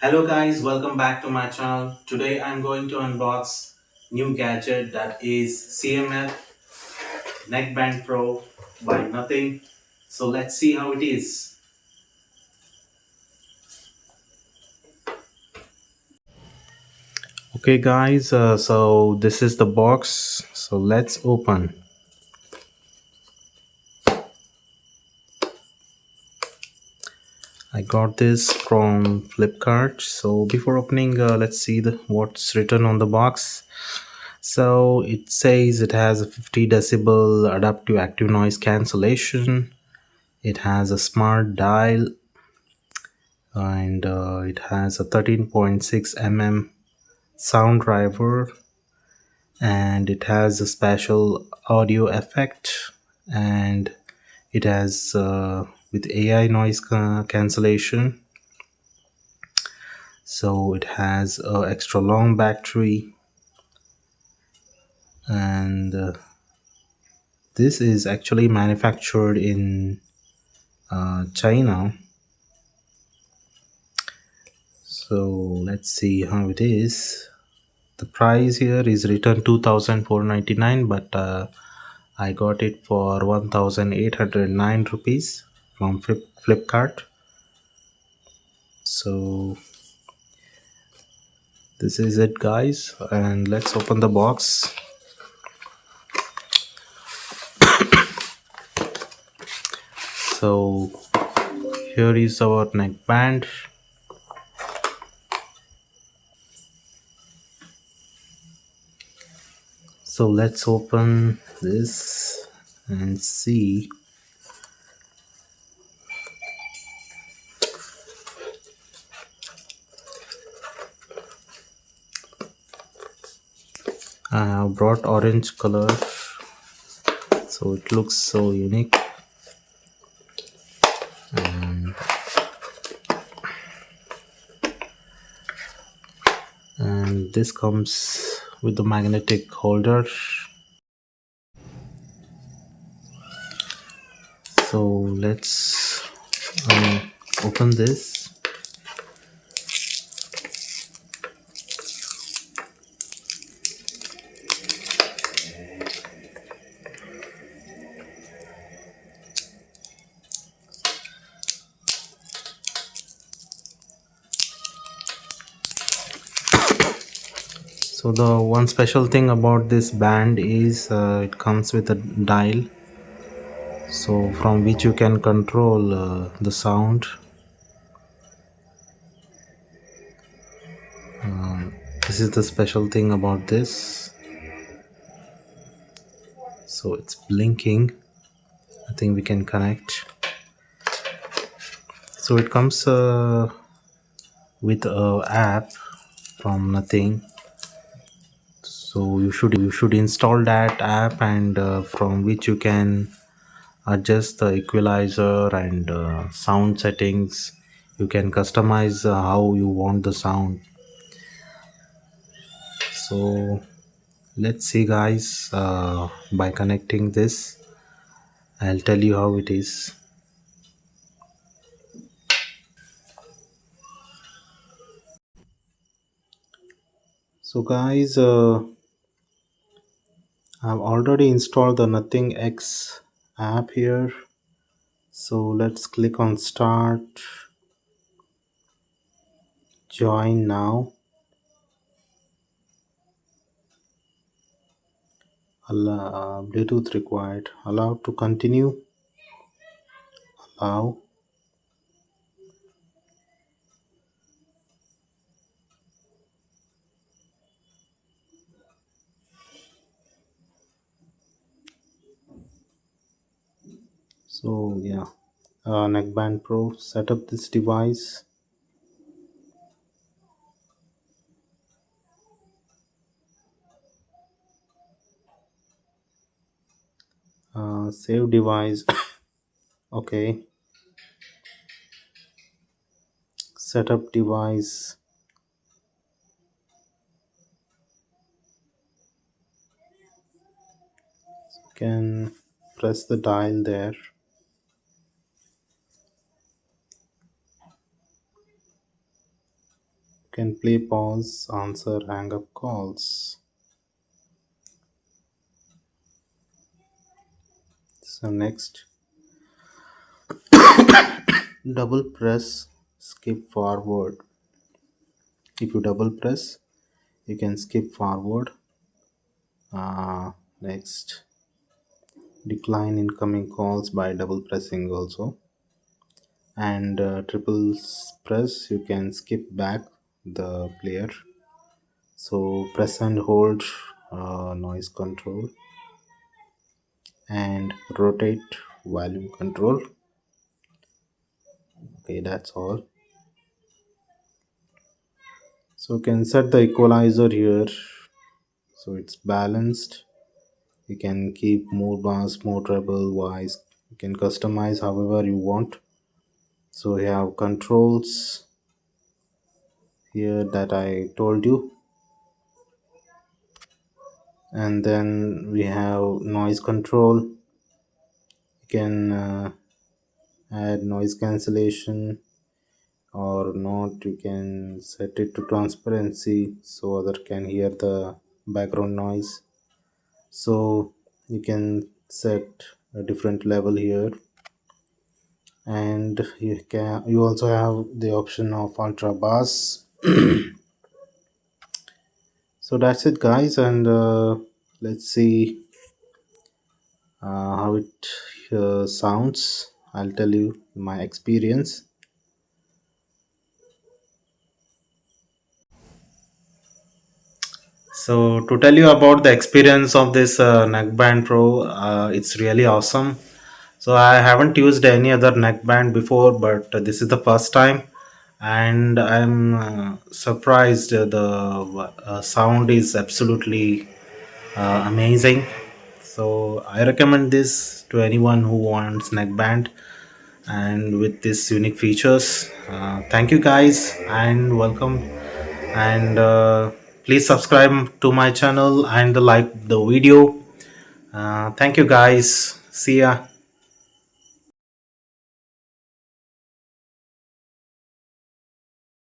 Hello guys, welcome back to my channel. Today I'm going to unbox new gadget that is CMF Neckband Pro by Nothing. So let's see how it is. Okay guys, so this is the box. So let's open. I got this from Flipkart. So before opening, let's see what's written on the box. So it says it has a 50 decibel adaptive active noise cancellation. It has a smart dial and it has a 13.6 mm sound driver, and it has a special audio effect, and it has with AI noise cancellation. So it has a extra long battery, and this is actually manufactured in China. So let's see how it is. The price here is written 2499, but I got it for 1809 rupees from Flipkart. So this is it guys, and let's open the box. So here is our neckband. So let's open this and see. I have brought orange color, so it looks so unique. And this comes with the magnetic holder. So let's open this. So the one special thing about this band is it comes with a dial, so from which you can control the sound. This is the special thing about this. So it's blinking. I think we can connect. So it comes with a app from Nothing. So you should install that app, and from which you can adjust the equalizer and sound settings. You can customize how you want the sound. So let's see guys, by connecting this I'll tell you how it is. So guys, I've already installed the Nothing X app here. So let's click on start, join now. Bluetooth required, allow to continue, allow. So yeah, Neckband Pro, set up this device. Save device. Okay, set up device. Can press the dial there. can play, pause, answer, hang up calls. So next, double press, skip forward. If you double press, you can skip forward. Next, decline incoming calls by double pressing also. And triple press, you can skip back the player. So press and hold, noise control, and rotate, volume control. Okay, that's all. So you can set the equalizer here, so it's balanced. You can keep more bass, more treble, voice. You can customize however you want. So you have controls here that I told you, and then we have noise control. You can add noise cancellation or not. You can set it to transparency so other can hear the background noise. So you can set a different level here, and you also have the option of ultra bass. So that's it guys, and let's see how it sounds. I'll tell you my experience. So to tell you about the experience of this neckband pro, it's really awesome. So I haven't used any other neckband before, but this is the first time, and I'm surprised. The sound is absolutely amazing. So I recommend this to anyone who wants neckband and with this unique features. Thank you guys and welcome, and please subscribe to my channel and like the video. Thank you guys. See ya.